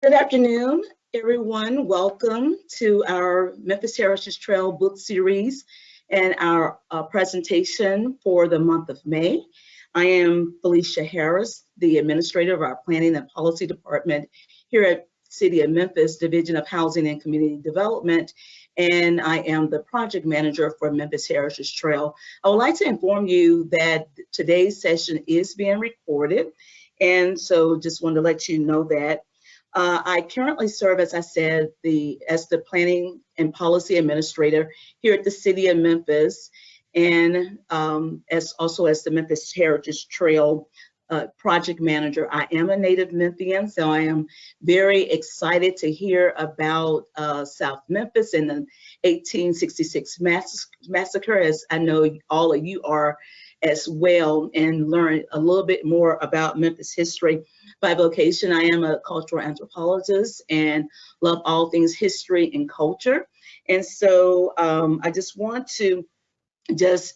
Good afternoon, everyone. Welcome to our Memphis Heritage Trail book series and our presentation for the month of May. I am Felicia Harris, the administrator of our Planning and Policy Department here at City of Memphis Division of Housing and Community Development, and I am the project manager for Memphis Heritage Trail. I would like to inform you that today's session is being recorded, and so just wanted to let you know that. I currently serve, as I said, as the Planning and Policy Administrator here at the City of Memphis, and also as the Memphis Heritage Trail Project Manager. I am a native Memphian, so I am very excited to hear about South Memphis and the 1866 massacre, as I know all of you are as well, and learn a little bit more about Memphis history. By vocation, I am a cultural anthropologist and love all things history and culture. And so I just want to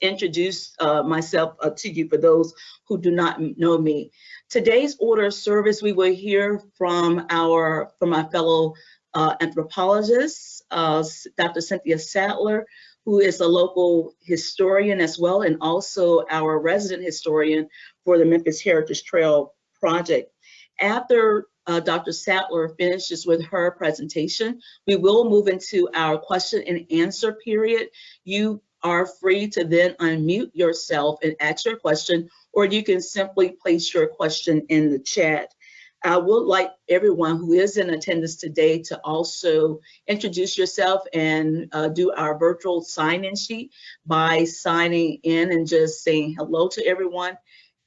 introduce myself to you for those who do not know me. Today's order of service, we will hear from my fellow anthropologist, Dr. Cynthia Sadler, who is a local historian as well, and also our resident historian for the Memphis Heritage Trail Project. After Dr. Sadler finishes with her presentation, we will move into our question and answer period. You are free to then unmute yourself and ask your question, or you can simply place your question in the chat. I would like everyone who is in attendance today to also introduce yourself and do our virtual sign-in sheet by signing in and just saying hello to everyone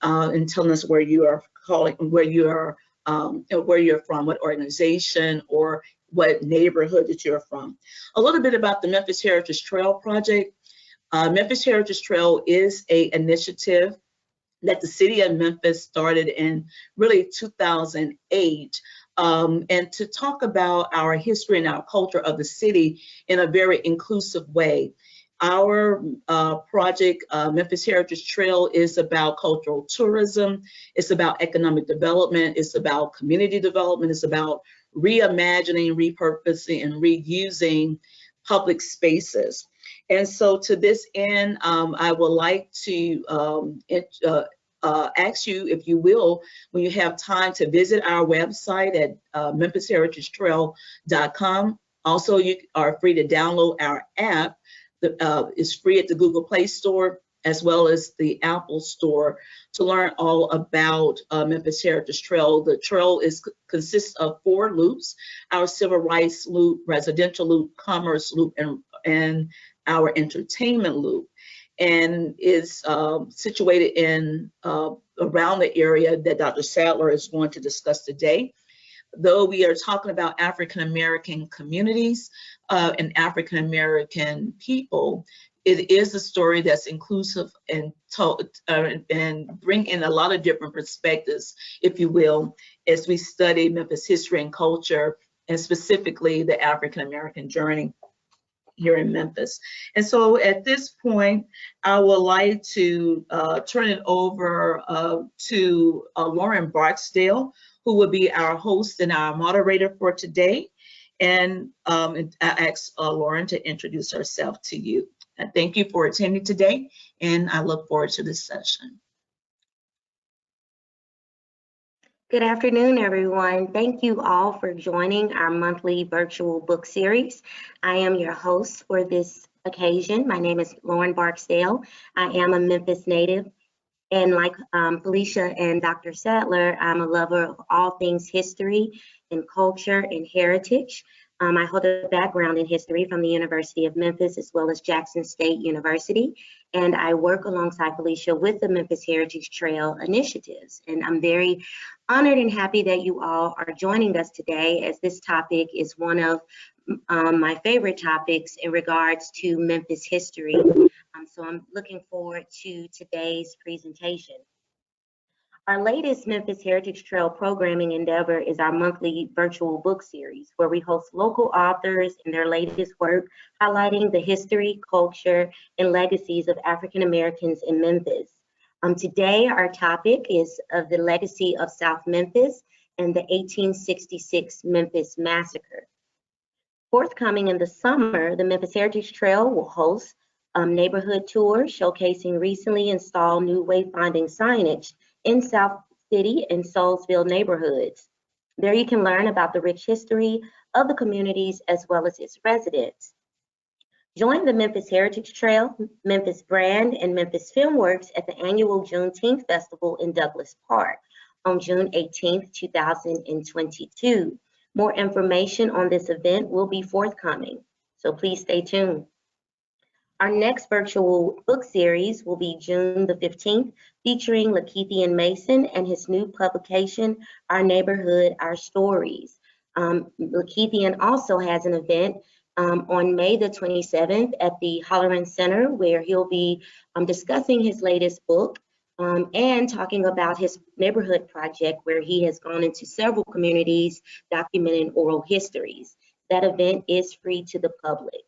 and telling us where you are calling, where you're from, what organization or what neighborhood that you're from. A little bit about the Memphis Heritage Trail Project. Memphis Heritage Trail is an initiative that the City of Memphis started in really 2008, and to talk about our history and our culture of the city in a very inclusive way. Our project, Memphis Heritage Trail, is about cultural tourism, it's about economic development, it's about community development, it's about reimagining, repurposing, and reusing public spaces. And so to this end, I would like to ask you, if you will, when you have time, to visit our website at memphisheritagetrail.com. Also, you are free to download our app. It's free at the Google Play Store as well as the Apple Store to learn all about Memphis Heritage Trail. The trail consists of 4 loops: our civil rights loop, residential loop, commerce loop, and our entertainment loop, and is situated in around the area that Dr. Sadler is going to discuss today. Though we are talking about African American communities and African American people, it is a story that's inclusive and bring in a lot of different perspectives, if you will, as we study Memphis history and culture, and specifically the African American journey here in Memphis. And so at this point, I would like to turn it over to Lauren Barksdale, who will be our host and our moderator for today. And I ask Lauren to introduce herself to you. And thank you for attending today, and I look forward to this session. Good afternoon, everyone. Thank you all for joining our monthly virtual book series. I am your host for this occasion. My name is Lauren Barksdale. I am a Memphis native, and like Felicia and Dr. Sadler, I'm a lover of all things history and culture and heritage. I hold a background in history from the University of Memphis as well as Jackson State University, and I work alongside Felicia with the Memphis Heritage Trail initiatives. And I'm very honored and happy that you all are joining us today, as this topic is one of my favorite topics in regards to Memphis history. So I'm looking forward to today's presentation. Our latest Memphis Heritage Trail programming endeavor is our monthly virtual book series, where we host local authors and their latest work, highlighting the history, culture, and legacies of African Americans in Memphis. Today, our topic is of the legacy of South Memphis and the 1866 Memphis Massacre. Forthcoming in the summer, the Memphis Heritage Trail will host neighborhood tours showcasing recently installed new wayfinding signage in South City and Soulsville neighborhoods. There you can learn about the rich history of the communities as well as its residents. Join the Memphis Heritage Trail, Memphis Brand, and Memphis Filmworks at the annual Juneteenth Festival in Douglas Park on June 18, 2022. More information on this event will be forthcoming, so please stay tuned. Our next virtual book series will be June the 15th, featuring Lakeithian Mason and his new publication, Our Neighborhood, Our Stories. Lakeithian also has an event on May the 27th at the Holleran Center, where he'll be discussing his latest book and talking about his neighborhood project, where he has gone into several communities documenting oral histories. That event is free to the public.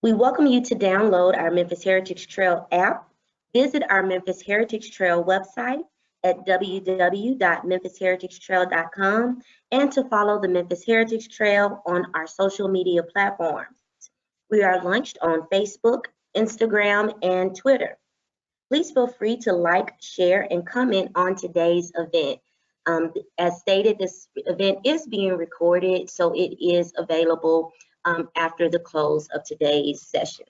We welcome you to download our Memphis Heritage Trail app. Visit our Memphis Heritage Trail website at www.memphisheritagetrail.com and to follow the Memphis Heritage Trail on our social media platforms. We are launched on Facebook, Instagram, and Twitter. Please feel free to like, share, and comment on today's event. As stated, this event is being recorded, so it is available after the close of today's session.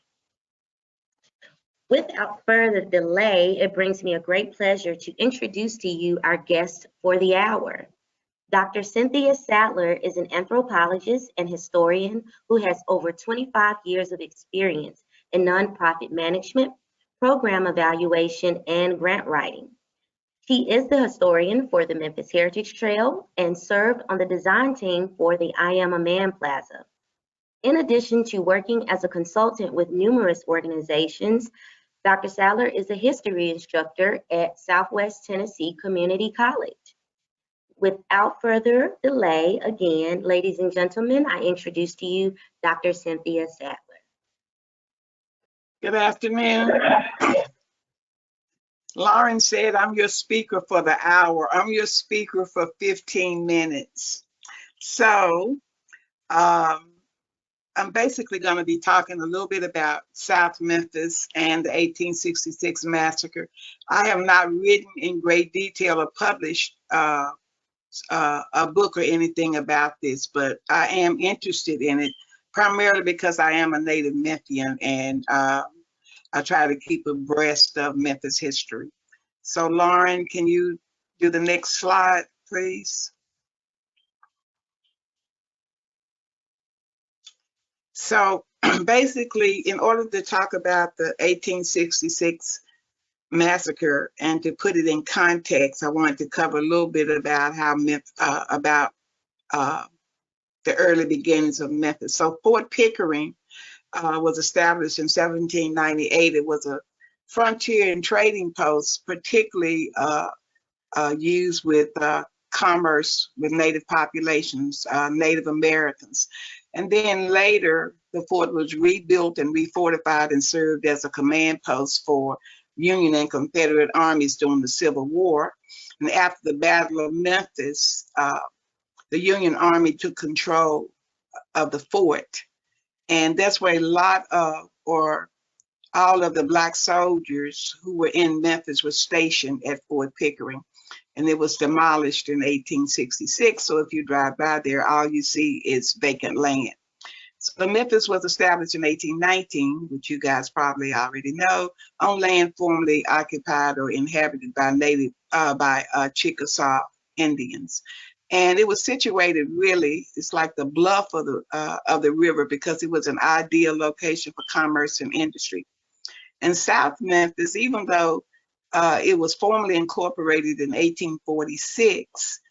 Without further delay, it brings me a great pleasure to introduce to you our guest for the hour. Dr. Cynthia Sadler is an anthropologist and historian who has over 25 years of experience in nonprofit management, program evaluation, and grant writing. She is the historian for the Memphis Heritage Trail and served on the design team for the I Am a Man Plaza. In addition to working as a consultant with numerous organizations, Dr. Sadler is a history instructor at Southwest Tennessee Community College. Without further delay, again, ladies and gentlemen, I introduce to you Dr. Cynthia Sadler. Good afternoon. Lauren said I'm your speaker for the hour. I'm your speaker for 15 minutes. So I'm basically going to be talking a little bit about South Memphis and the 1866 massacre. I have not written in great detail or published a book or anything about this, but I am interested in it primarily because I am a native Memphian and I try to keep abreast of Memphis history. So Lauren, can you do the next slide, please? So basically, in order to talk about the 1866 massacre and to put it in context, I wanted to cover a little bit about how the early beginnings of Memphis. So Fort Pickering was established in 1798. It was a frontier and trading post, particularly used with commerce with native populations, Native Americans. And then later, the fort was rebuilt and refortified and served as a command post for Union and Confederate armies during the Civil War. And after the Battle of Memphis, the Union Army took control of the fort. And that's where a lot of, or all of the Black soldiers who were in Memphis were stationed at Fort Pickering. And it was demolished in 1866. So if you drive by there, all you see is vacant land. So Memphis was established in 1819, which you guys probably already know, on land formerly occupied or inhabited by Chickasaw Indians. And it was situated really, it's like the bluff of the river because it was an ideal location for commerce and industry. And South Memphis, even though it was formally incorporated in 1846,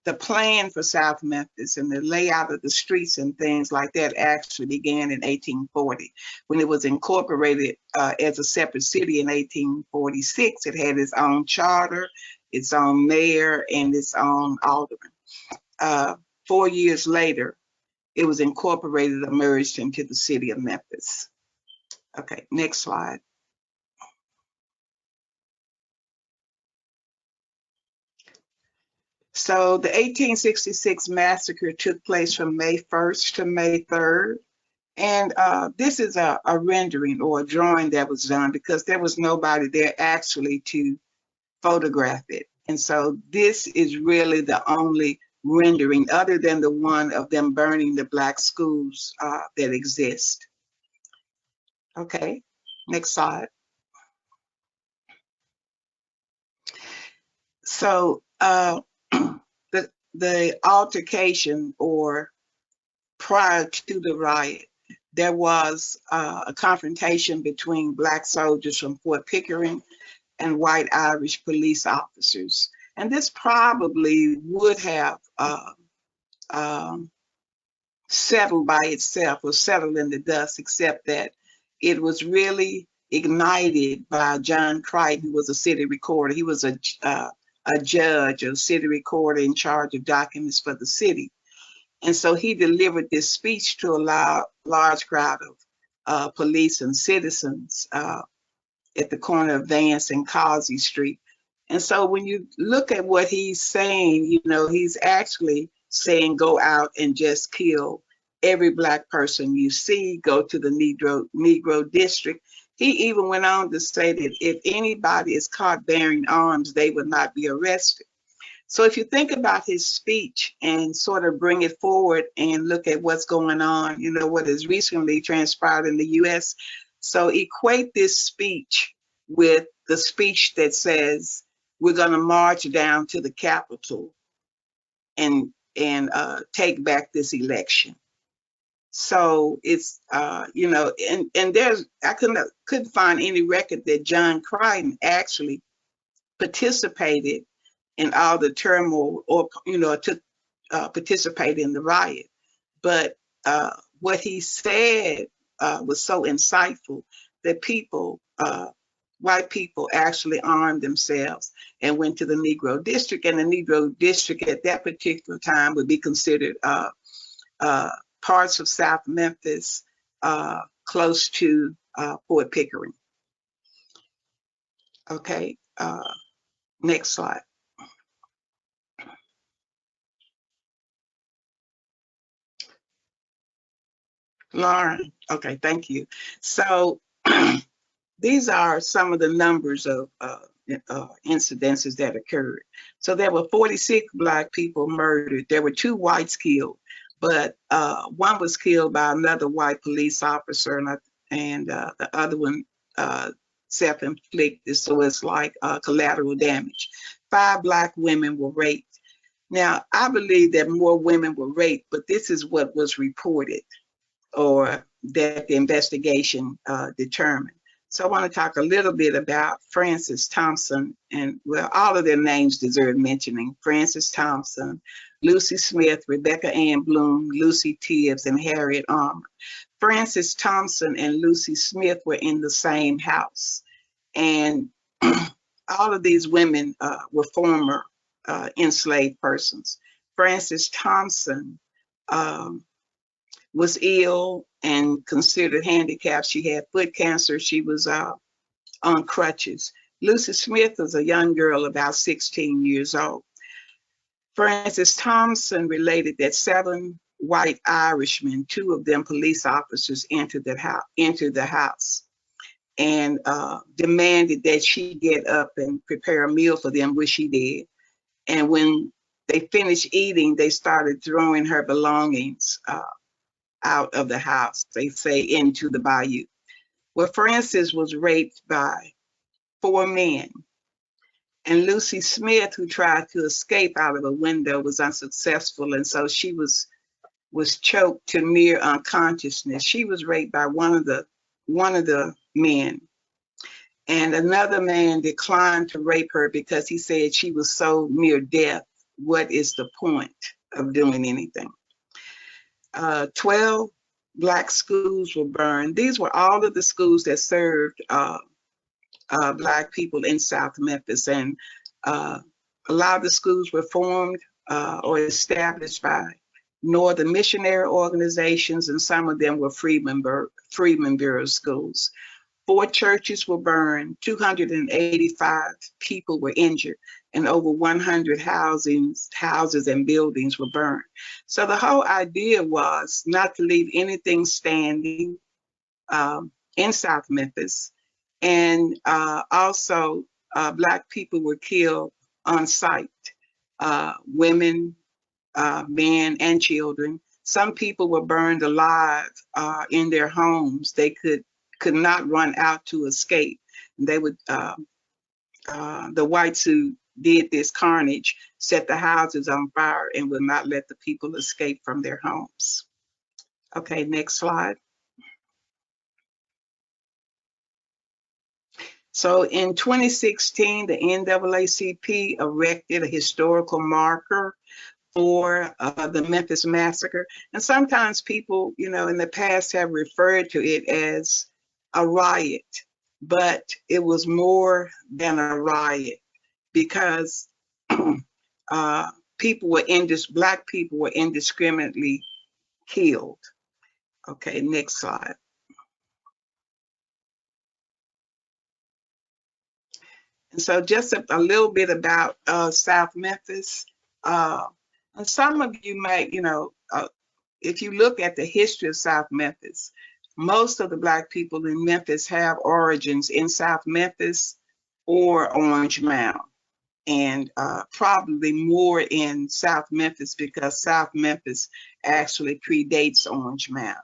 the plan for South Memphis and the layout of the streets and things like that actually began in 1840. When it was incorporated as a separate city in 1846, it had its own charter, its own mayor, and its own alderman. 4 years later, it was incorporated and merged into the city of Memphis. Okay, next slide. So the 1866 massacre took place from May 1st to May 3rd. And this is a rendering or a drawing that was done because there was nobody there actually to photograph it. And so this is really the only rendering other than the one of them burning the black schools that exist. Okay, next slide. So the altercation, or prior to the riot, there was a confrontation between black soldiers from Fort Pickering and white Irish police officers. And this probably would have settled by itself or settled in the dust, except that it was really ignited by John Crichton, who was a city recorder. He was a judge, a city recorder in charge of documents for the city. And so he delivered this speech to a large crowd of police and citizens at the corner of Vance and Causey Street. And so when you look at what he's saying, you know, he's actually saying go out and just kill every black person you see, go to the Negro district. He even went on to say that if anybody is caught bearing arms, they would not be arrested. So if you think about his speech and sort of bring it forward and look at what's going on, you know, what has recently transpired in the US. So equate this speech with the speech that says, we're going to march down to the Capitol and take back this election. So it's, you know, and there's, I couldn't find any record that John Crichton actually participated in all the turmoil or, you know, participate in the riot. But what he said was so insightful that people, white people actually armed themselves and went to the Negro district. And the Negro district at that particular time would be considered parts of South Memphis, close to Fort Pickering. Okay, next slide. Lauren, okay, thank you. So these are some of the numbers of incidences that occurred. So there were 46 black people murdered. There were 2 whites killed, but one was killed by another white police officer, and the other one self-inflicted, so it's like collateral damage. 5 black women were raped. Now, I believe that more women were raped, but this is what was reported, or that the investigation determined. So I want to talk a little bit about Francis Thompson, and well, all of their names deserve mentioning. Francis Thompson, Lucy Smith, Rebecca Ann Bloom, Lucy Tibbs, and Harriet Armour. Francis Thompson and Lucy Smith were in the same house, and all of these women were former enslaved persons. Francis Thompson was ill and considered handicapped. She had foot cancer. She was on crutches. Lucy Smith was a young girl, about 16 years old. Francis Thompson related that 7 white Irishmen, 2 of them police officers, entered the house and demanded that she get up and prepare a meal for them, which she did. And when they finished eating, they started throwing her belongings out of the house, they say into the bayou. Well, Frances was raped by 4 men. And Lucy Smith, who tried to escape out of a window, was unsuccessful. And so she was choked to near unconsciousness. She was raped by one of the men. And another man declined to rape her because he said she was so near death. What is the point of doing anything? 12 black schools were burned. These were all of the schools that served black people in South Memphis, and a lot of the schools were formed or established by Northern missionary organizations, and some of them were Freedmen Bureau schools. 4 churches were burned, 285 people were injured. and over 100 houses and buildings were burned. So the whole idea was not to leave anything standing in South Memphis. And also, Black people were killed on sight, women, men, and children. Some people were burned alive in their homes. They could not run out to escape. They would, the whites who did this carnage set the houses on fire and would not let the people escape from their homes. Okay, next slide. So in 2016, the NAACP erected a historical marker for the Memphis Massacre. And sometimes people, you know, in the past have referred to it as a riot, but it was more than a riot because Black people were indiscriminately killed. Okay, next slide. And so just a little bit about South Memphis. And some of you might, you know, if you look at the history of South Memphis, most of the Black people in Memphis have origins in South Memphis or Orange Mound, and probably more in South Memphis because South Memphis actually predates Orange Mound.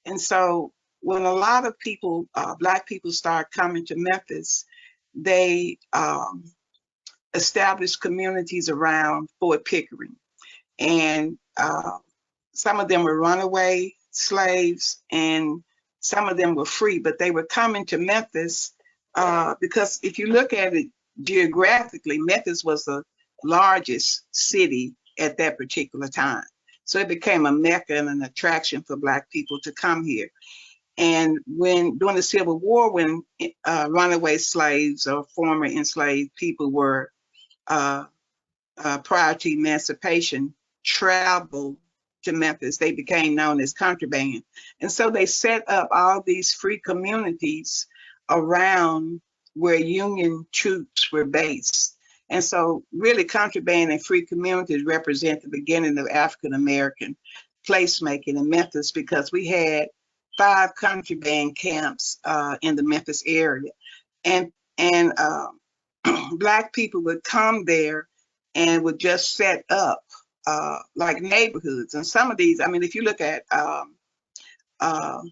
And so when a lot of people, Black people, start coming to Memphis, they established communities around Fort Pickering. And some of them were runaway slaves and some of them were free, but they were coming to Memphis because if you look at it geographically, Memphis was the largest city at that particular time. So it became a mecca and an attraction for Black people to come here. And when during the Civil War, when runaway slaves or former enslaved people were prior to emancipation traveled to Memphis, they became known as contraband. And so they set up all these free communities around where Union troops were based. And so really contraband and free communities represent the beginning of African American placemaking in Memphis, because we had 5 contraband camps in the Memphis area. And Black people would come there and would just set up like neighborhoods. And some of these, I mean, if you look at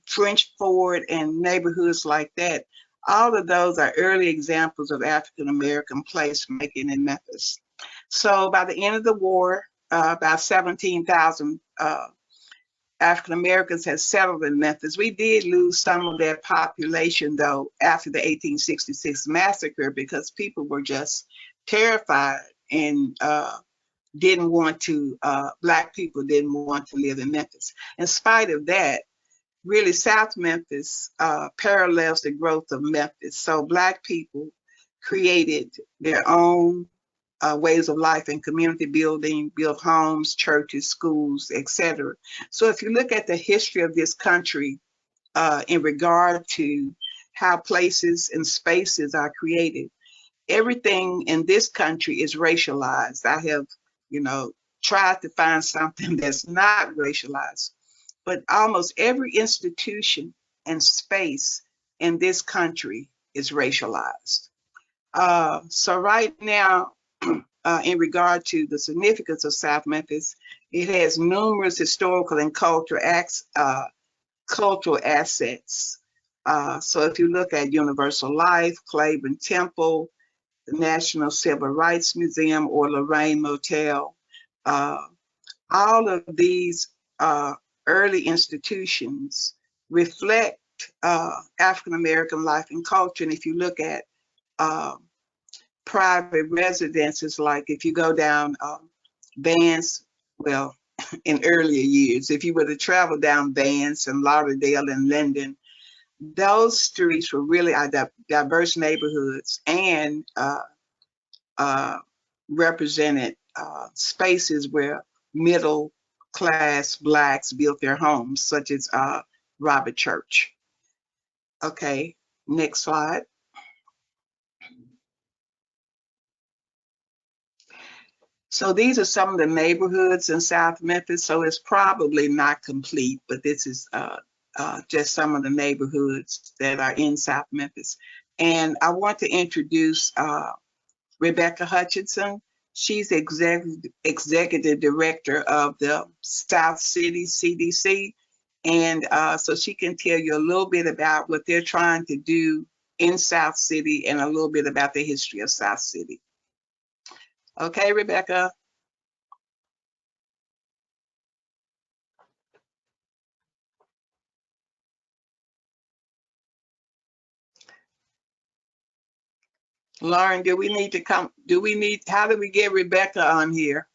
French Ford and neighborhoods like that, all of those are early examples of African American placemaking in Memphis. So by the end of the war, about 17,000 African Americans had settled in Memphis. We did lose some of that population, though, after the 1866 massacre, because people were just terrified and didn't want to, Black people didn't want to live in Memphis. In spite of that, really South Memphis parallels the growth of Memphis. So Black people created their own ways of life and community building, built homes, churches, schools, etc. So if you look at the history of this country in regard to how places and spaces are created, everything in this country is racialized. I have, you know, tried to find something that's not racialized, but almost every institution and space in this country is racialized. So right now, in regard to the significance of South Memphis, it has numerous historical and cultural assets. So if you look at Universal Life, Claiborne Temple, the National Civil Rights Museum, or Lorraine Motel, all of these early institutions reflect African American life and culture. And if you look at private residences, like if you go down Vance, well, in earlier years, if you were to travel down Vance and Lauderdale and Linden, those streets were really diverse neighborhoods and represented spaces where middle class Blacks built their homes, such as Robert Church. Okay, next slide. So these are some of the neighborhoods in South Memphis. So it's probably not complete, but this is just some of the neighborhoods that are in South Memphis. And I want to introduce Rebecca Hutchinson. She's executive director of the South City CDC. And so she can tell you a little bit about what they're trying to do in South City and a little bit about the history of South City. Okay, Rebecca. Lauren, how do we get Rebecca on here?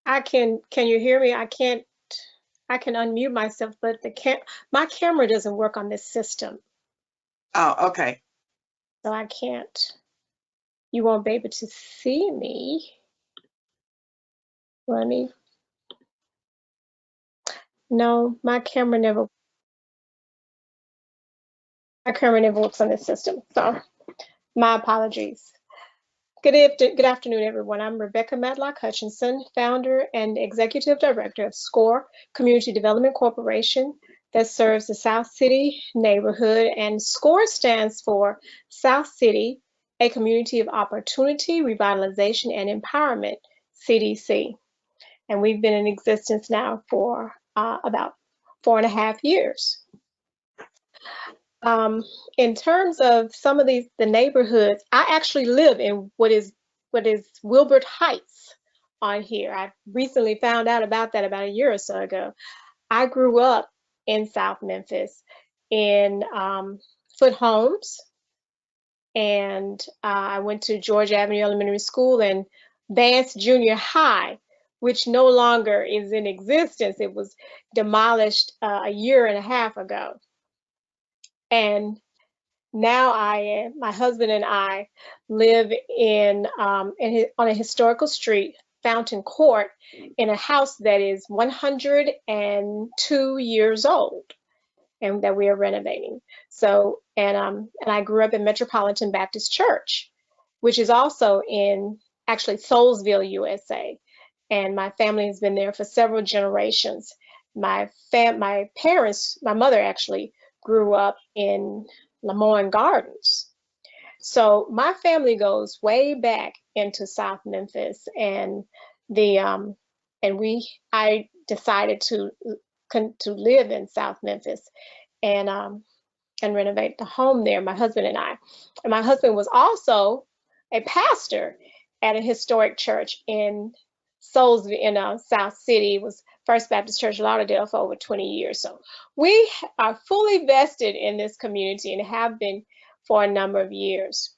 Can you hear me? I can unmute myself, but my camera doesn't work on this system. Oh, okay. So I can't, you won't be able to see me. No, my camera never works on this system. So my apologies. Good afternoon, everyone. I'm Rebecca Matlock Hutchinson, founder and executive director of SCORE Community Development Corporation that serves the South City neighborhood. And SCORE stands for South City, a Community of Opportunity, Revitalization, and Empowerment, CDC. And we've been in existence now for about 4.5 years. In terms of some of the neighborhoods, I actually live in what is Wilbert Heights on here. I recently found out about that about a year or so ago. I grew up in South Memphis in Foot Homes, and I went to George Avenue Elementary School and Vance Junior High, which no longer is in existence. It was demolished a year and a half ago. And now my husband and I live on a historical street, Fountain Court, in a house that is 102 years old and that we are renovating. So, and I grew up in Metropolitan Baptist Church, which is also in actually Soulsville, USA. And my family has been there for several generations. My parents, my mother actually grew up in Lemoyne Gardens. So my family goes way back into South Memphis, and I decided to live in South Memphis and renovate the home there, my husband and I. And my husband was also a pastor at a historic church in Soulsville, in South City. It was First Baptist Church Lauderdale for over 20 years. So we are fully vested in this community and have been for a number of years.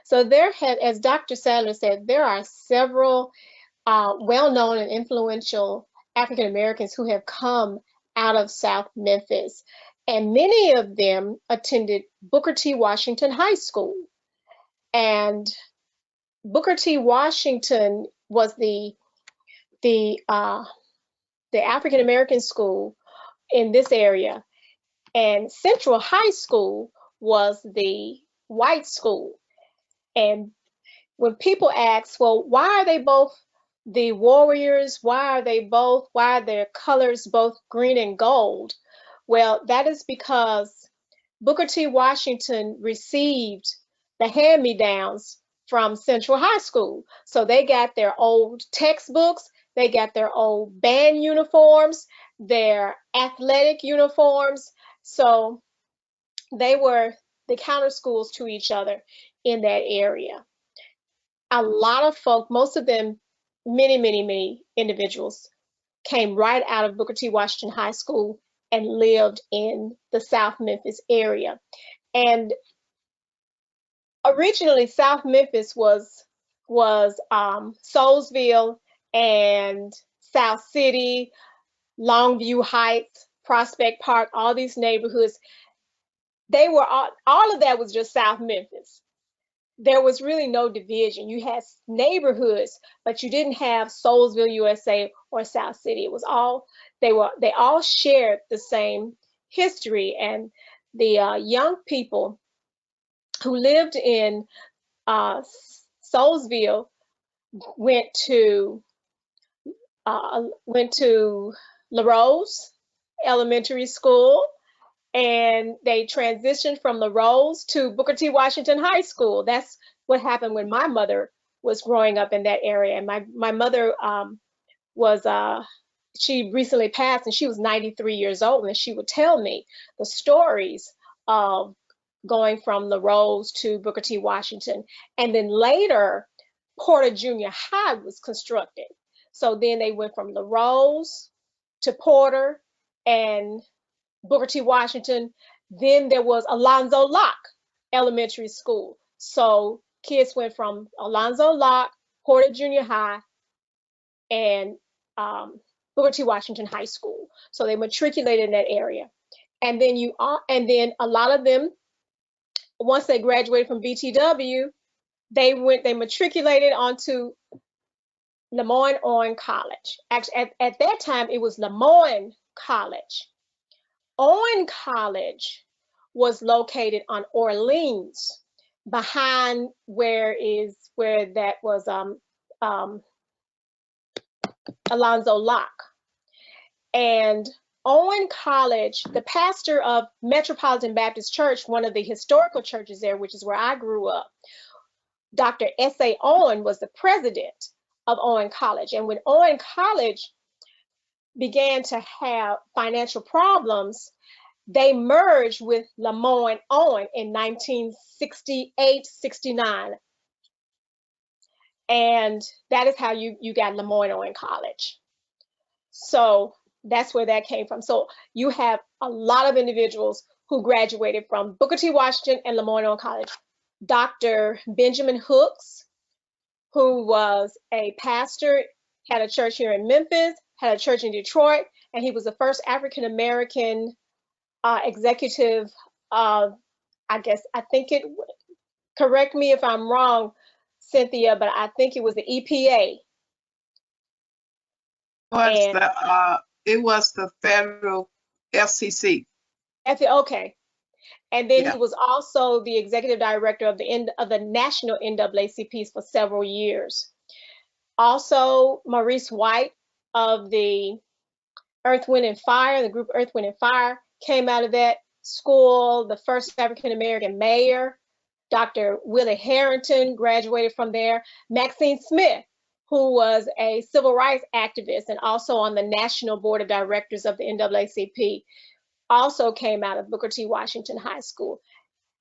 So as Dr. Sadler said, there are several well-known and influential African Americans who have come out of South Memphis, and many of them attended Booker T. Washington High School. And Booker T. Washington was the African American school in this area, and Central High School was the white school. And when people ask, well, why are they both the Warriors? Why are their colors both green and gold? Well, that is because Booker T. Washington received the hand-me-downs from Central High School. So they got their old textbooks, they got their old band uniforms, their athletic uniforms. So they were the counter schools to each other in that area. A lot of folk, most of them, many individuals came right out of Booker T. Washington High School and lived in the South Memphis area. And originally South Memphis was Soulsville and South City, Longview Heights, Prospect Park, all these neighborhoods. They were all of that was just South Memphis. There was really no division. You had neighborhoods, but you didn't have Soulsville, USA or South City. It was they all shared the same history. And the young people who lived in Soulsville went to LaRose Elementary School, and they transitioned from LaRose to Booker T. Washington High School. That's what happened when my mother was growing up in that area. And my mother she recently passed, and she was 93 years old, and she would tell me the stories of going from LaRose to Booker T. Washington. And then later, Porter Junior High was constructed. So then they went from LaRose to Porter and Booker T. Washington. Then there was Alonzo Locke Elementary School. So kids went from Alonzo Locke, Porter Junior High, and Booker T. Washington High School. So they matriculated in that area. And then a lot of them, once they graduated from BTW, they matriculated onto Lemoyne-Owen College. Actually, at that time, it was Lemoyne College. Owen College was located on Orleans, behind where that was Alonzo Locke. And Owen College, the pastor of Metropolitan Baptist Church, one of the historical churches there, which is where I grew up, Dr. S.A. Owen was the president of Owen College. And when Owen College began to have financial problems, they merged with Lemoyne-Owen in 1968-69. And that is how you got Lemoyne-Owen College. So that's where that came from. So you have a lot of individuals who graduated from Booker T. Washington and Lemoyne-Owen College. Dr. Benjamin Hooks, who was a pastor, had a church here in Memphis, had a church in Detroit, and he was the first African-American executive of, correct me if I'm wrong, Cynthia, but I think it was the EPA. It was the federal FCC. Okay. And then Yeah. he was also the executive director of the national NAACPs for several years. Also, Maurice White of the Earth, Wind, and Fire, the group Earth, Wind, and Fire, came out of that school. The first African-American mayor, Dr. Willie Harrington, graduated from there. Maxine Smith, who was a civil rights activist and also on the national board of directors of the NAACP, also came out of Booker T. Washington High School.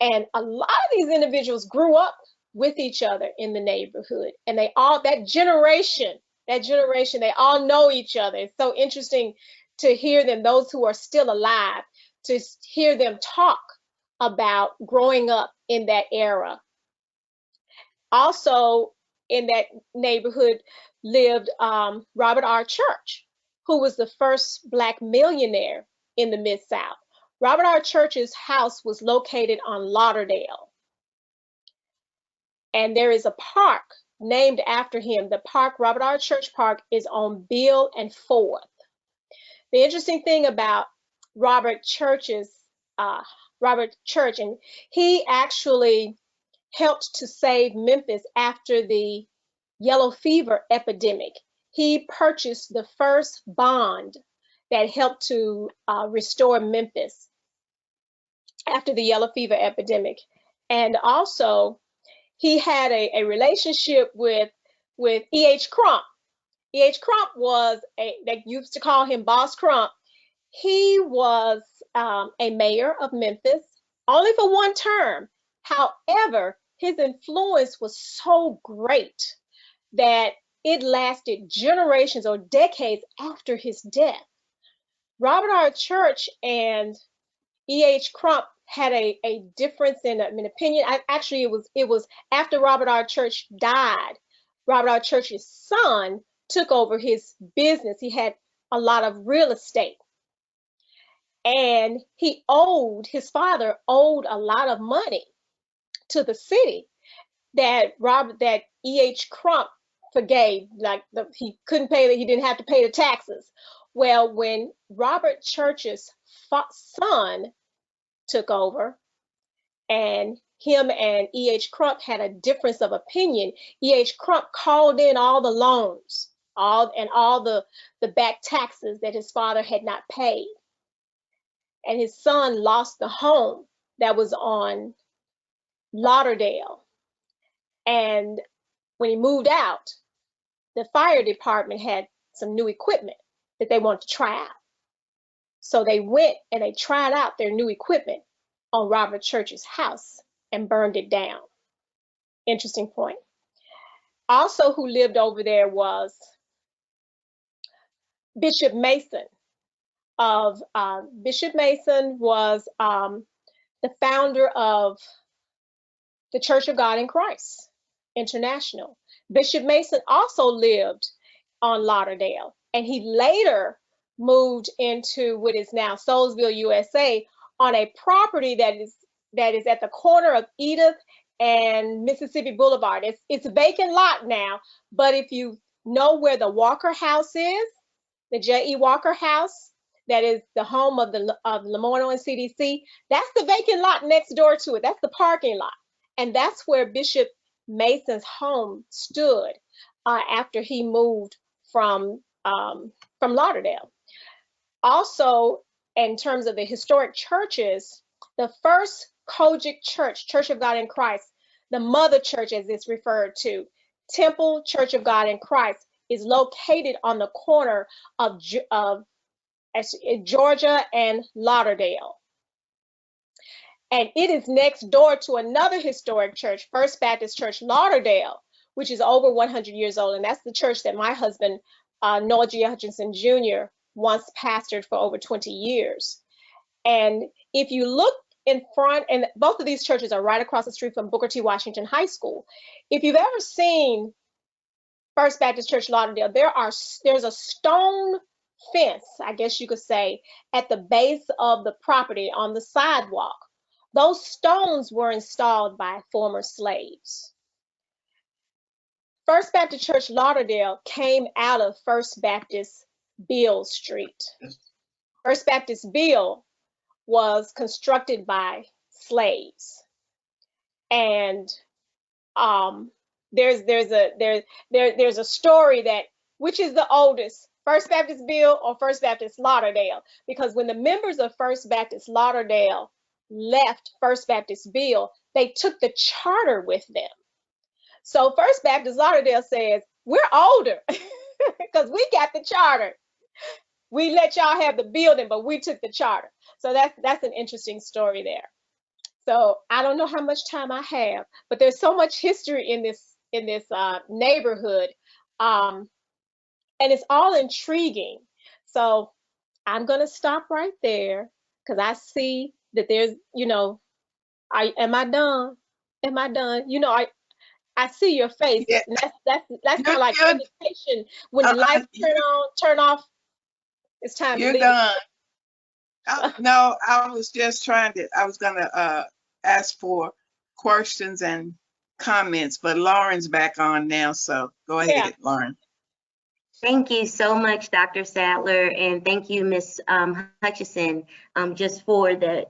And a lot of these individuals grew up with each other in the neighborhood. And they all, that generation, they all know each other. It's so interesting to hear them, those who are still alive, to hear them talk about growing up in that era. Also in that neighborhood lived Robert R. Church, who was the first Black millionaire in the Mid-South. Robert R. Church's house was located on Lauderdale. And there is a park named after him. The park, Robert R. Church Park, is on Beale and 4th. The interesting thing about Robert Church, and he actually helped to save Memphis after the yellow fever epidemic. He purchased the first bond that helped to restore Memphis after the yellow fever epidemic. And also, he had a relationship with E.H. Crump. E.H. Crump was they used to call him Boss Crump. He was a mayor of Memphis, only for one term. However, his influence was so great that it lasted generations or decades after his death. Robert R. Church and E.H. Crump had a difference in opinion. Actually, it was after Robert R. Church died. Robert R. Church's son took over his business. He had a lot of real estate. And his father owed a lot of money to the city that E.H. Crump forgave. Like he couldn't pay, he didn't have to pay the taxes. Well, when Robert Church's son took over, and him and E.H. Crump had a difference of opinion. E.H. Crump called in all the loans, all the back taxes that his father had not paid. And his son lost the home that was on Lauderdale. And when he moved out, the fire department had some new equipment that they wanted to try out. So they went and they tried out their new equipment on Robert Church's house and burned it down. Interesting point. Also, who lived over there was Bishop Mason. Bishop Mason was the founder of the Church of God in Christ International. Bishop Mason also lived on Lauderdale, and he later moved into what is now Soulsville, USA, on a property that is at the corner of Edith and Mississippi Boulevard. It's a vacant lot now, but if you know where the Walker House is, the J.E. Walker House, that is the home of Lamorno and CDC, that's the vacant lot next door to it. That's the parking lot. And that's where Bishop Mason's home stood after he moved from Lauderdale. Also, in terms of the historic churches, the first Kojic Church, Church of God in Christ, the mother church as it's referred to, Temple Church of God in Christ, is located on the corner of Georgia and Lauderdale. And it is next door to another historic church, First Baptist Church Lauderdale, which is over 100 years old. And that's the church that my husband, Noah G. Hutchinson Jr., once pastored for over 20 years. And if you look in front, and both of these churches are right across the street from Booker T. Washington High School. If you've ever seen First Baptist Church Lauderdale, there's a stone fence, I guess you could say, at the base of the property on the sidewalk. Those stones were installed by former slaves. First Baptist Church Lauderdale came out of First Baptist Beale Street. First Baptist Beale was constructed by slaves, and there's a story that which is the oldest, First Baptist Beale or First Baptist Lauderdale, because when the members of First Baptist Lauderdale left First Baptist Beale, they took the charter with them. So First Baptist Lauderdale says, we're older because we got the charter. We let y'all have the building, but we took the charter. So that's an interesting story there. So I don't know how much time I have, but there's so much history in this neighborhood, and it's all intriguing. So I'm gonna stop right there because I see that there's, am I done? Am I done? I see your face. Yeah. And that's kind of like indication when the lights turn off. It's time to leave. You're done. No, I was just I was gonna ask for questions and comments, but Lauren's back on now, so go ahead, Lauren. Thank you so much, Dr. Sadler, and thank you, Ms. Hutchinson, just for the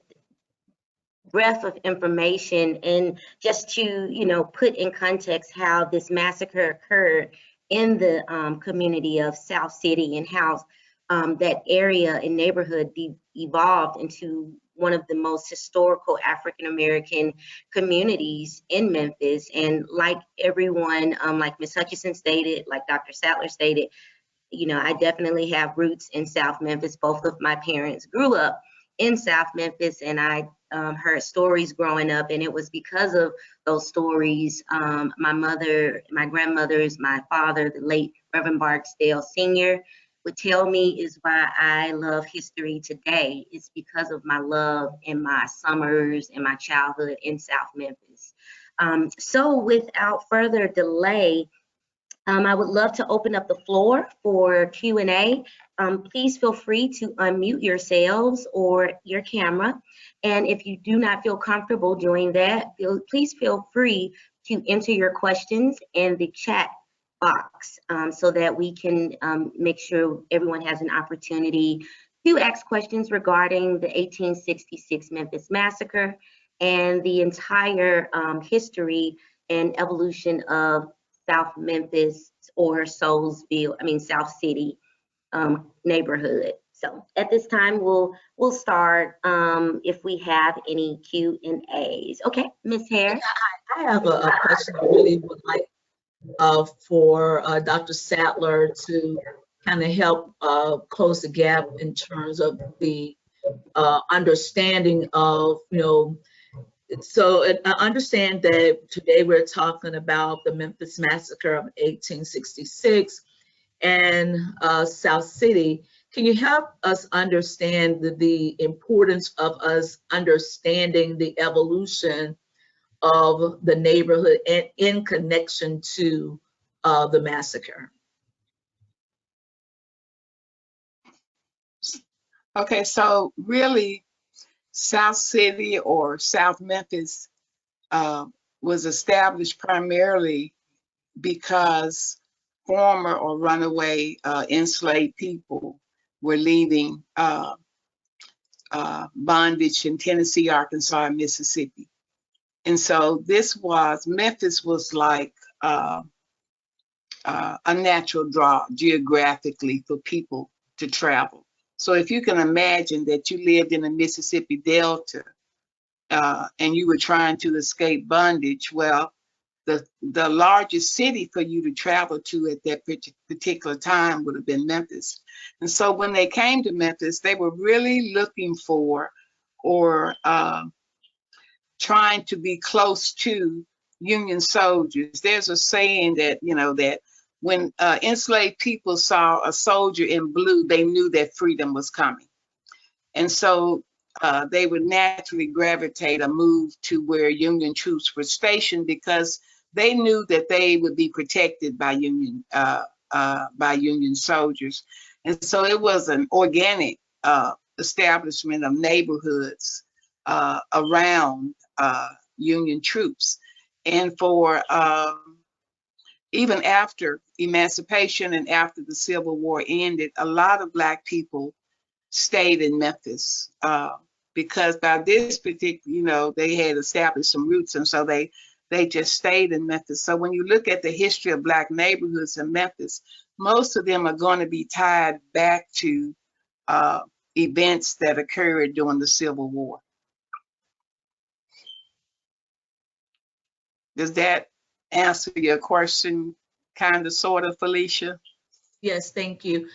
breadth of information and just to, put in context how this massacre occurred in the community of South City and how that area and neighborhood evolved into one of the most historical African-American communities in Memphis. And like everyone, like Ms. Hutchinson stated, like Dr. Sadler stated, I definitely have roots in South Memphis. Both of my parents grew up in South Memphis, and I heard stories growing up, and it was because of those stories my mother, my grandmothers, my father, the late Reverend Barksdale Sr., would tell me is why I love history today. It's because of my love in my summers and my childhood in South Memphis. So without further delay, I would love to open up the floor for Q&A. Please feel free to unmute yourselves or your camera. And if you do not feel comfortable doing that, please feel free to enter your questions in the chat box so that we can make sure everyone has an opportunity to ask questions regarding the 1866 Memphis Massacre and the entire history and evolution of South Memphis or South City neighborhood. So at this time, we'll start if we have any Q&As. Okay, Ms. Hare. I have a question I really would like for Dr. Sadler to kind of help close the gap in terms of the understanding of, so I understand that today we're talking about the Memphis Massacre of 1866 and South City. Can you help us understand the importance of us understanding the evolution of the neighborhood and in connection to the massacre? Okay, so really, South City or South Memphis was established primarily because former or runaway enslaved people were leaving bondage in Tennessee, Arkansas, and Mississippi. And so Memphis was like a natural draw geographically for people to travel. So if you can imagine that you lived in the Mississippi Delta and you were trying to escape bondage, well, the largest city for you to travel to at that particular time would have been Memphis. And so when they came to Memphis, they were really looking for or trying to be close to Union soldiers. There's a saying that, that when enslaved people saw a soldier in blue, they knew that freedom was coming. And so they would naturally gravitate or move to where Union troops were stationed because they knew that they would be protected by Union soldiers. And so it was an organic establishment of neighborhoods around Union troops. And for even after emancipation and after the Civil War ended, a lot of Black people stayed in Memphis because by this particular, they had established some roots, and so they just stayed in Memphis. So when you look at the history of Black neighborhoods in Memphis, most of them are going to be tied back to events that occurred during the Civil War. Does that answer your question, kind of, sort of, Felicia? Yes, thank you.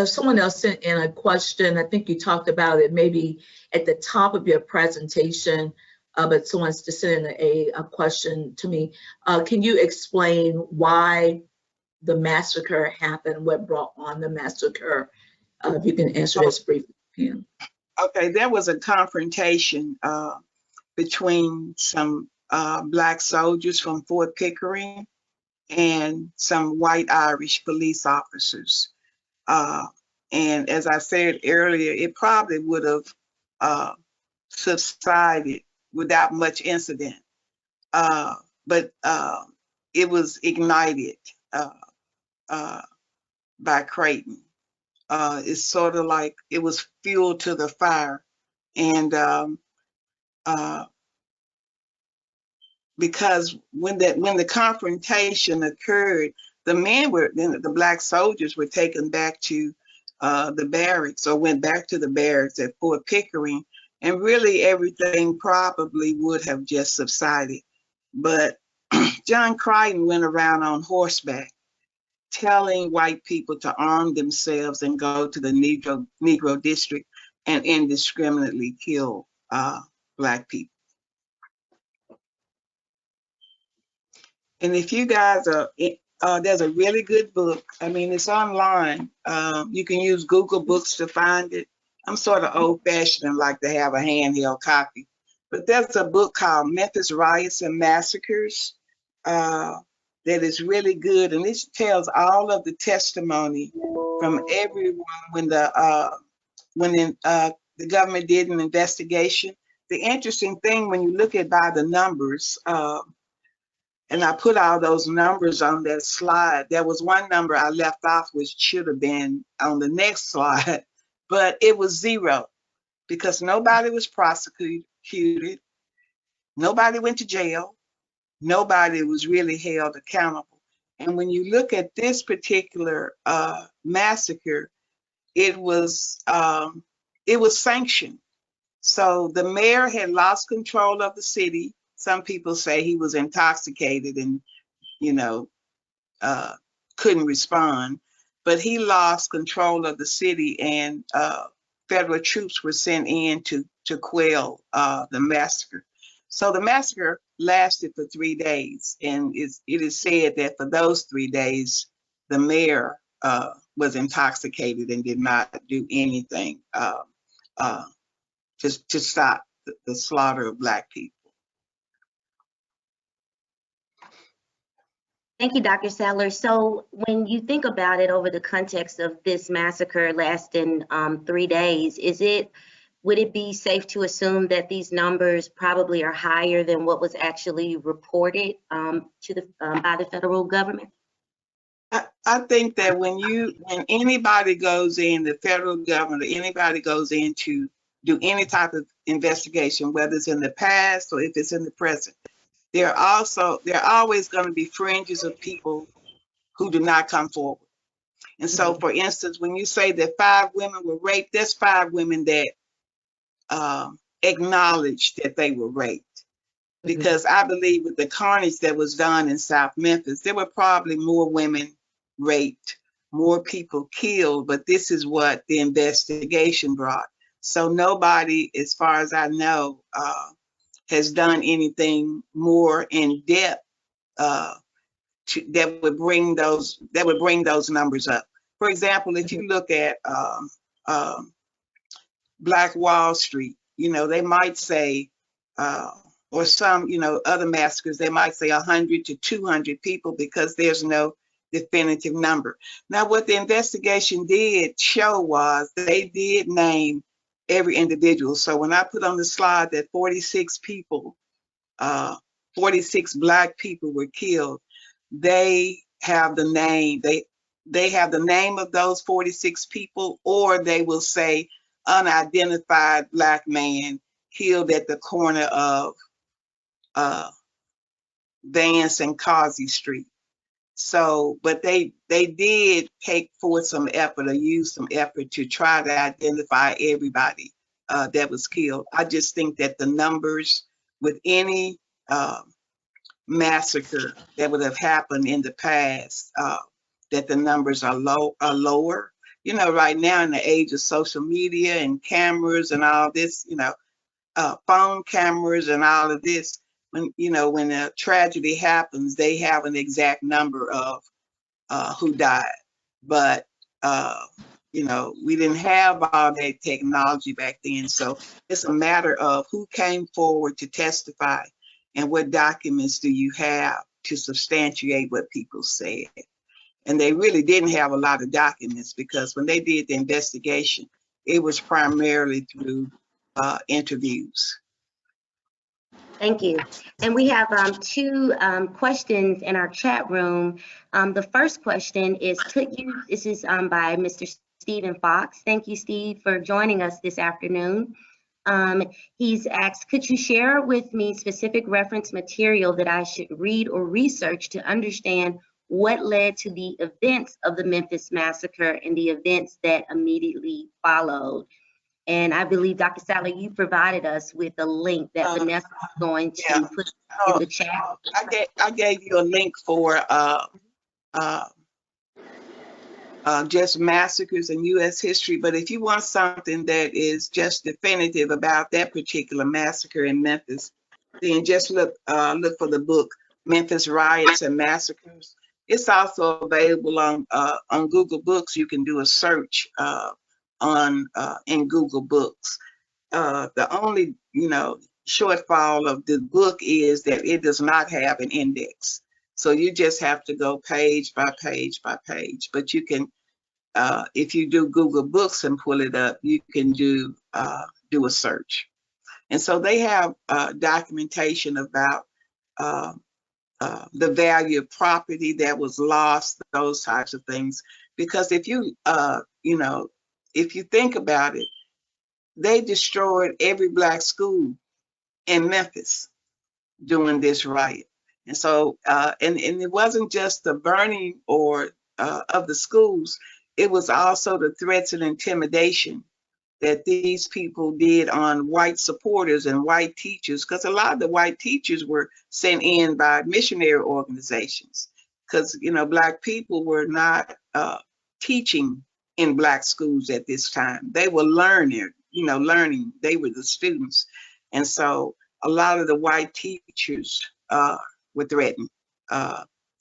Someone else sent in a question. I think you talked about it maybe at the top of your presentation, but someone's just sent in a question to me. Can you explain why the massacre happened, what brought on the massacre? If you can answer this briefly. Yeah. Okay, there was a confrontation between some Black soldiers from Fort Pickering and some white Irish police officers. And as I said earlier, it probably would have subsided without much incident. But it was ignited by Creighton. It's sort of like it was fuel to the fire. And because when the confrontation occurred, the Black soldiers were taken back to the barracks, or went back to the barracks at Fort Pickering, and really everything probably would have just subsided. But John Crichton went around on horseback telling white people to arm themselves and go to the Negro district and indiscriminately kill Black people. And if you guys are, there's a really good book. I mean, it's online. You can use Google Books to find it. I'm sort of old-fashioned and like to have a handheld copy. But there's a book called Memphis Riots and Massacres that is really good. And it tells all of the testimony from everyone when the government did an investigation. The interesting thing, when you look at by the numbers, and I put all those numbers on that slide. There was one number I left off, which should have been on the next slide, but it was 0 because nobody was prosecuted. Nobody went to jail. Nobody was really held accountable. And when you look at this particular massacre, it was sanctioned. So the mayor had lost control of the city. Some people say he was intoxicated and, you know, couldn't respond, but he lost control of the city, and federal troops were sent in to quell the massacre. So the massacre lasted for 3 days, and it is said that for those 3 days, the mayor was intoxicated and did not do anything to stop the slaughter of Black people. Thank you, Dr. Sadler. So when you think about it over the context of this massacre lasting 3 days, would it be safe to assume that these numbers probably are higher than what was actually reported by the federal government? I think that when anybody goes in, the federal government, or anybody goes in to do any type of investigation, whether it's in the past or if it's in the present, there are always going to be fringes of people who do not come forward. And so, for instance, when you say that 5 women were raped, there's 5 women that acknowledged that they were raped. Because I believe with the carnage that was done in South Memphis, there were probably more women raped, more people killed, but this is what the investigation brought. So nobody, as far as I know, has done anything more in depth that would bring those numbers up. For example, if you look at Black Wall Street, you know, they might say, or some, you know, other massacres, they might say 100 to 200 people because there's no definitive number. Now, what the investigation did show was they did name every individual. So when I put on the slide that 46 people, 46 Black people were killed, they have the name, they have the name of those 46 people, or they will say unidentified Black man killed at the corner of Vance and Causey Street. So, but they did take forth some effort or use some effort to try to identify everybody that was killed. I just think that the numbers with any massacre that would have happened in the past, that the numbers are lower. You know, right now in the age of social media and cameras and all this, you know, phone cameras and all of this, when a tragedy happens, they have an exact number of who died. But you know, we didn't have all that technology back then, so it's a matter of who came forward to testify and what documents do you have to substantiate what people said. And they really didn't have a lot of documents, because when they did the investigation, it was primarily through interviews. Thank you. And we have 2 questions in our chat room. The first question is, this is by Mr. Stephen Fox. Thank you, Steve, for joining us this afternoon. He's asked, could you share with me specific reference material that I should read or research to understand what led to the events of the Memphis Massacre and the events that immediately followed? And I believe, Dr. Sadler, you provided us with a link that Vanessa is going to put in the chat. I gave you a link for just massacres in U.S. history, but if you want something that is just definitive about that particular massacre in Memphis, then just look for the book Memphis Riots and Massacres. It's also available on Google Books. You can do a search in Google Books. The only shortfall of the book is that it does not have an index, so you just have to go page by page by page. But you can, if you do Google Books and pull it up, you can do a search. And so they have documentation about the value of property that was lost, those types of things. Because if you if you think about it, they destroyed every Black school in Memphis. during this riot. And so, and it wasn't just the burning or of the schools, it was also the threats and intimidation that these people did on white supporters and white teachers, because a lot of the white teachers were sent in by missionary organizations, because, you know, Black people were not teaching in Black schools at this time. They were learning, learning. They were the students. And so a lot of the white teachers were threatened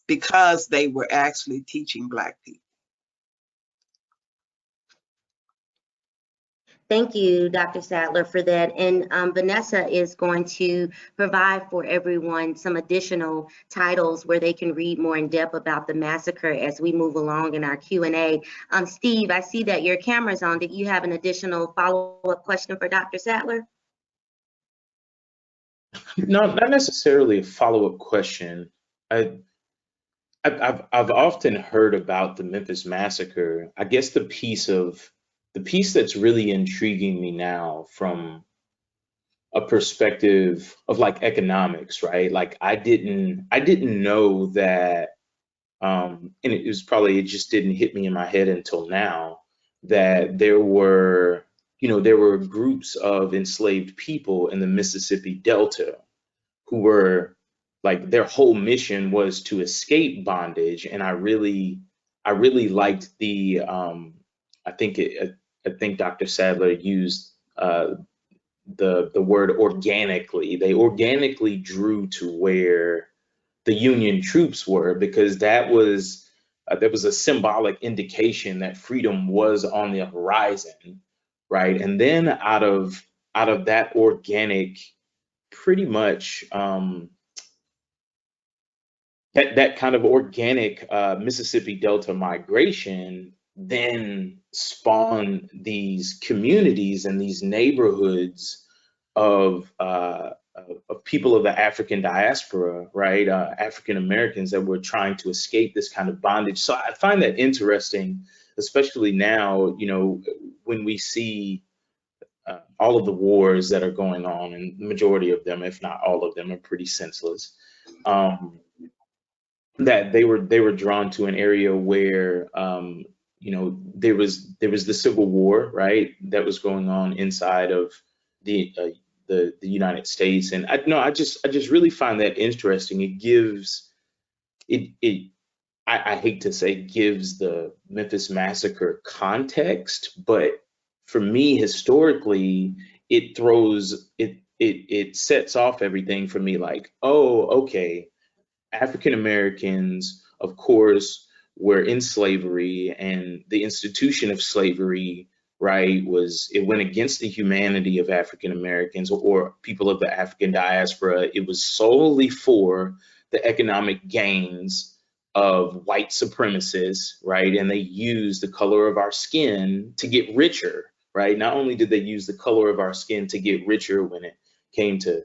because they were actually teaching Black people. Thank you, Dr. Sadler, for that. And Vanessa is going to provide for everyone some additional titles where they can read more in depth about the massacre as we move along in our Q&A. Steve, I see that your camera's on. Did you have an additional follow-up question for Dr. Sadler? No, not necessarily a follow-up question. I've often heard about the Memphis Massacre. I guess the piece that's really intriguing me now from a perspective of like economics, right? Like I didn't know that, and it just didn't hit me in my head until now, that there were groups of enslaved people in the Mississippi Delta who were like, their whole mission was to escape bondage. And I really liked the I think Dr. Sadler used the word organically. They organically drew to where the Union troops were, because that was a symbolic indication that freedom was on the horizon, right? And then out of that organic, pretty much that kind of organic Mississippi Delta migration then spawned these communities and these neighborhoods of people of the African diaspora, right? African Americans that were trying to escape this kind of bondage. So I find that interesting, especially now, when we see all of the wars that are going on, and the majority of them, if not all of them, are pretty senseless. That they were drawn to an area where there was the Civil War, right, that was going on inside of the United States. And I just really find that interesting. It gives I hate to say gives the Memphis Massacre context, but for me, historically, it sets off everything for me, like, oh, okay, African Americans, of course, were in slavery, and the institution of slavery, right, it went against the humanity of African Americans or people of the African diaspora. It was solely for the economic gains of white supremacists, right? And they used the color of our skin to get richer, right? Not only did they use the color of our skin to get richer when it came to,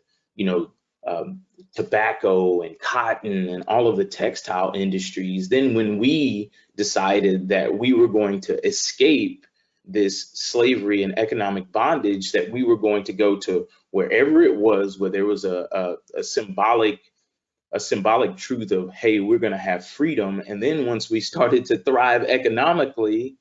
tobacco and cotton and all of the textile industries, then when we decided that we were going to escape this slavery and economic bondage, that we were going to go to wherever it was where there was a symbolic truth of, hey, we're going to have freedom. And then once we started to thrive economically,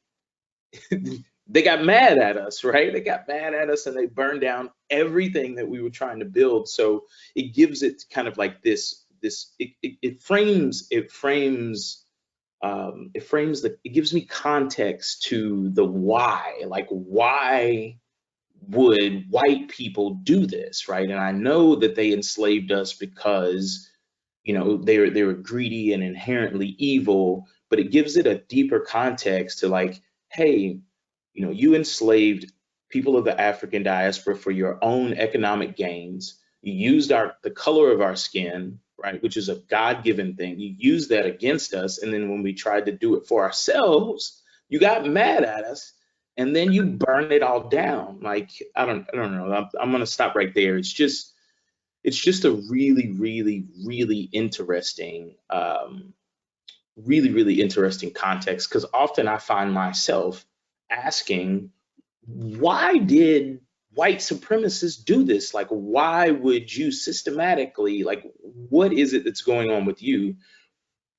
they got mad at us, right? They got mad at us and they burned down everything that we were trying to build. So it gives it kind of like it gives me context to the why. Like, why would white people do this, right? And I know that they enslaved us because they were greedy and inherently evil, but it gives it a deeper context to, like, hey, you enslaved people of the African diaspora for your own economic gains. You used the color of our skin, right, which is a God-given thing. You used that against us, and then when we tried to do it for ourselves, you got mad at us, and then you burn it all down. Like, I don't know. I'm gonna stop right there. It's just a really, really, really interesting, really interesting context, because often I find myself asking, why did white supremacists do this? Like, why would you systematically, like, what is it that's going on with you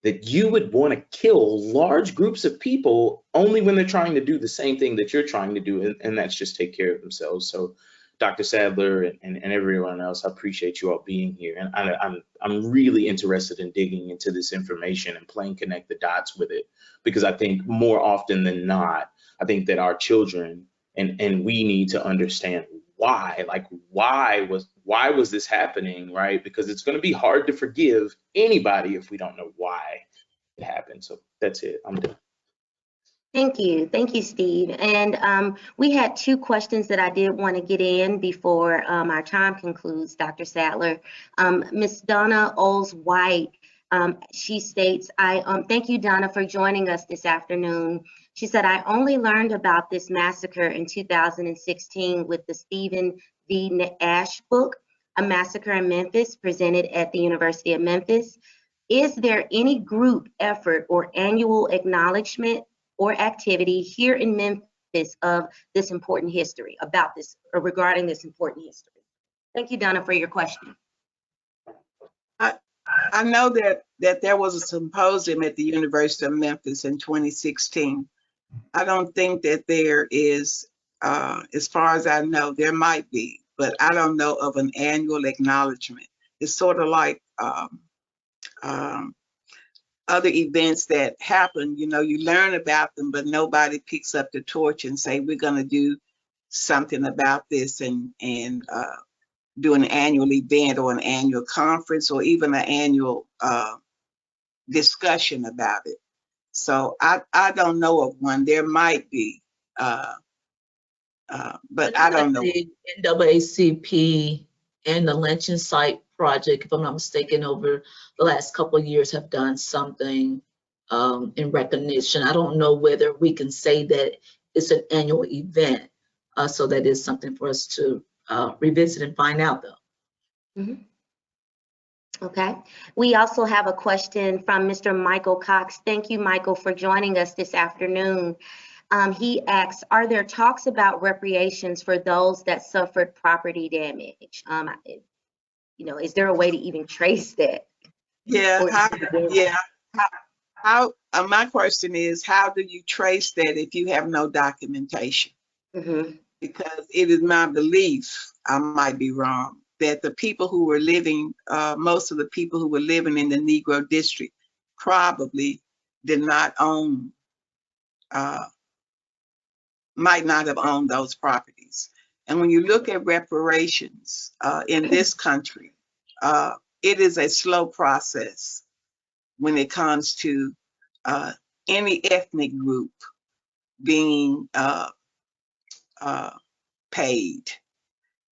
that you would want to kill large groups of people only when they're trying to do the same thing that you're trying to do, and that's just take care of themselves? So Dr. Sadler and everyone else, I appreciate you all being here. And I'm really interested in digging into this information and playing connect the dots with it, because I think more often than not, I think that our children and we need to understand why, like, why was this happening, right? Because it's going to be hard to forgive anybody if we don't know why it happened. So that's it. I'm done. Thank you, Steve. And we had two questions that I did want to get in before our time concludes, Dr. Sadler. Miss Donna Oles White, she states, thank you, Donna, for joining us this afternoon. She said, I only learned about this massacre in 2016 with the Stephen V. Ash book, A Massacre in Memphis, presented at the University of Memphis. Is there any group effort or annual acknowledgement or activity here in Memphis of this important history, about this or regarding this important history? Thank you, Donna, for your question. I know that there was a symposium at the University of Memphis in 2016. I don't think that there is, as far as I know, there might be, but I don't know of an annual acknowledgement. It's sort of like other events that happen, you know, you learn about them, but nobody picks up the torch and say, we're going to do something about this and do an annual event or an annual conference or even an annual discussion about it. So I don't know of one. There might be, but I don't know. The NAACP and the Lynching Site Project, if I'm not mistaken, over the last couple of years have done something in recognition. I don't know whether we can say that it's an annual event, so that is something for us to revisit and find out, though. Mm-hmm. Okay. We also have a question from Mr. Michael Cox. Thank you, Michael, for joining us this afternoon. He asks, are there talks about reparations for those that suffered property damage? You know, is there a way to even trace that? Yeah. How my question is, how do you trace that if you have no documentation? Mm-hmm. Because it is my belief, I might be wrong, that the people who were living, most of the people who were living in the Negro district probably did not own, might not have owned those properties. And when you look at reparations in this country, it is a slow process when it comes to any ethnic group being paid.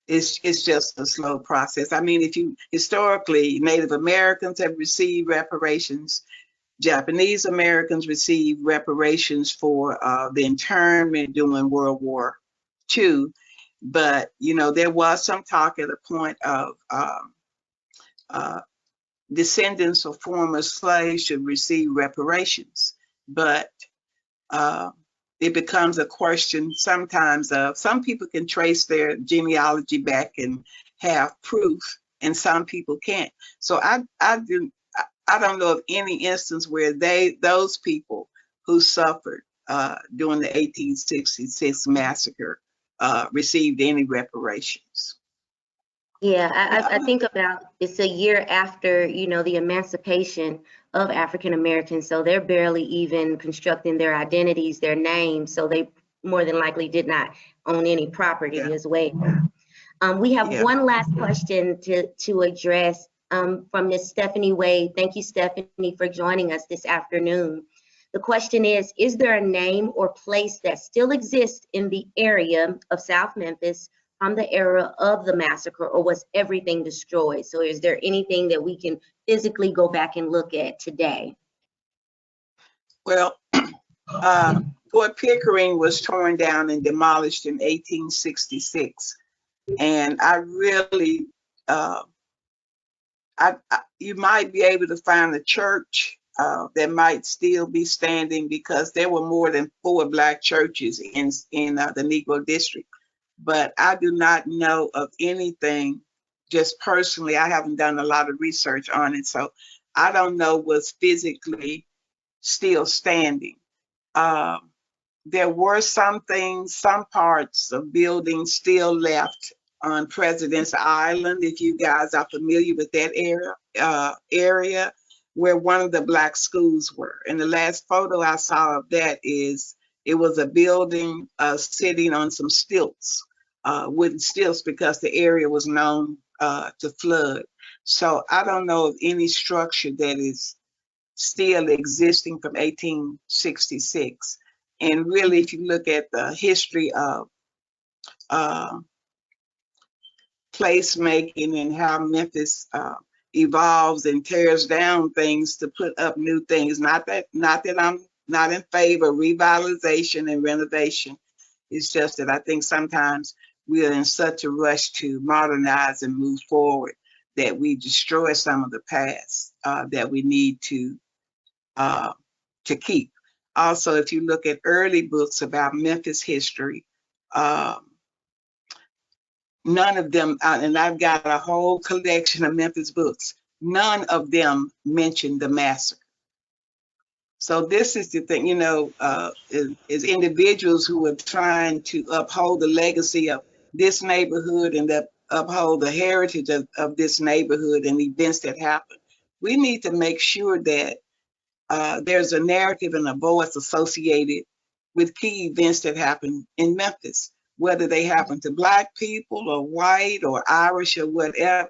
It's just a slow process. I mean, if you historically, Native Americans have received reparations, Japanese Americans received reparations for the internment during World War II. But, you know, there was some talk at a point of descendants of former slaves should receive reparations. But it becomes a question sometimes of, some people can trace their genealogy back and have proof, and some people can't. So I don't know of any instance where those people who suffered during the 1866 massacre received any reparations. Yeah, I think about, it's a year after, you know, the emancipation of African Americans, so they're barely even constructing their identities, their names, so they more than likely did not own any property as well. We have one last question to address from Ms. Stephanie Wade. Thank you, Stephanie, for joining us this afternoon. The question is there a name or place that still exists in the area of South Memphis from the era of the massacre, or was everything destroyed? So is there anything that we can physically go back and look at today? Well, Fort Pickering was torn down and demolished in 1866. And I really, you might be able to find a church that might still be standing, because there were more than 4 Black churches in the Negro district. but I do not know of anything. Just personally, I haven't done a lot of research on it, so I don't know what's physically still standing. There were some things, some parts of buildings still left on President's Island, if you guys are familiar with that area where one of the black schools were. And the last photo I saw of that is, it was a building sitting on some stilts, wooden stilts, because the area was known to flood. So I don't know of any structure that is still existing from 1866. And really, if you look at the history of placemaking and how Memphis evolves and tears down things to put up new things, not that I'm not in favor of revitalization and renovation. It's just that I think sometimes we are in such a rush to modernize and move forward that we destroy some of the past that we need to keep. Also, if you look at early books about Memphis history, none of them, and I've got a whole collection of Memphis books, none of them mention the massacre. So this is the thing, you know, as individuals who are trying to uphold the legacy of this neighborhood and that uphold the heritage of this neighborhood and events that happen, we need to make sure that there's a narrative and a voice associated with key events that happen in Memphis, whether they happen to Black people or white or Irish or whatever.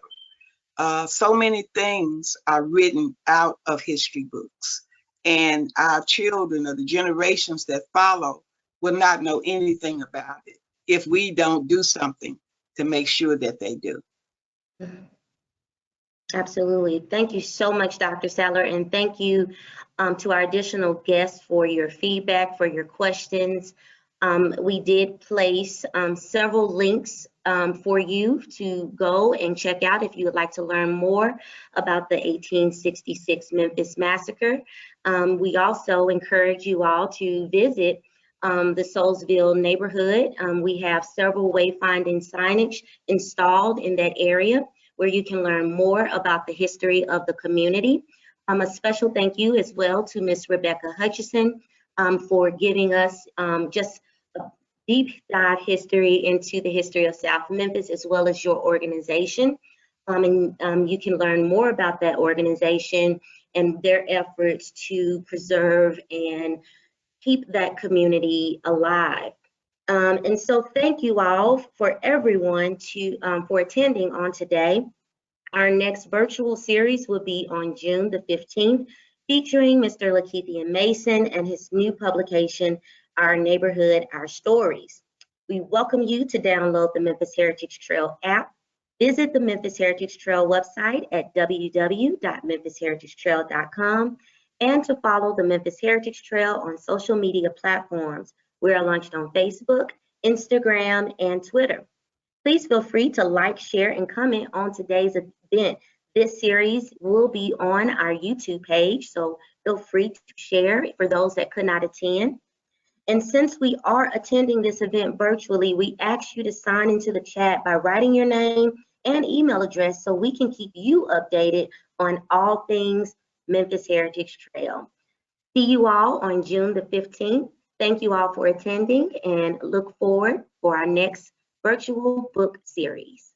So many things are written out of history books, and our children or the generations that follow will not know anything about it if we don't do something to make sure that they do. Absolutely. Thank you so much, Dr. Sadler, and thank you to our additional guests for your feedback, for your questions. We did place several links for you to go and check out if you would like to learn more about the 1866 Memphis Massacre. We also encourage you all to visit the Soulsville neighborhood. We have several wayfinding signage installed in that area where you can learn more about the history of the community. A special thank you as well to Ms. Rebecca Hutchinson for giving us just a deep dive history into the history of South Memphis, as well as your organization. And you can learn more about that organization and their efforts to preserve and keep that community alive. And so thank you all for everyone for attending on today. Our next virtual series will be on June the 15th, featuring Mr. Lakeithian Mason and his new publication, Our Neighborhood, Our Stories. We welcome you to download the Memphis Heritage Trail app, visit the Memphis Heritage Trail website at www.memphisheritagetrail.com, and to follow the Memphis Heritage Trail on social media platforms. We are launched on Facebook, Instagram, and Twitter. Please feel free to like, share, and comment on today's event. This series will be on our YouTube page, so feel free to share for those that could not attend. And since we are attending this event virtually, we ask you to sign into the chat by writing your name and email address so we can keep you updated on all things Memphis Heritage Trail. See you all on June the 15th. Thank you all for attending and look forward for our next virtual book series.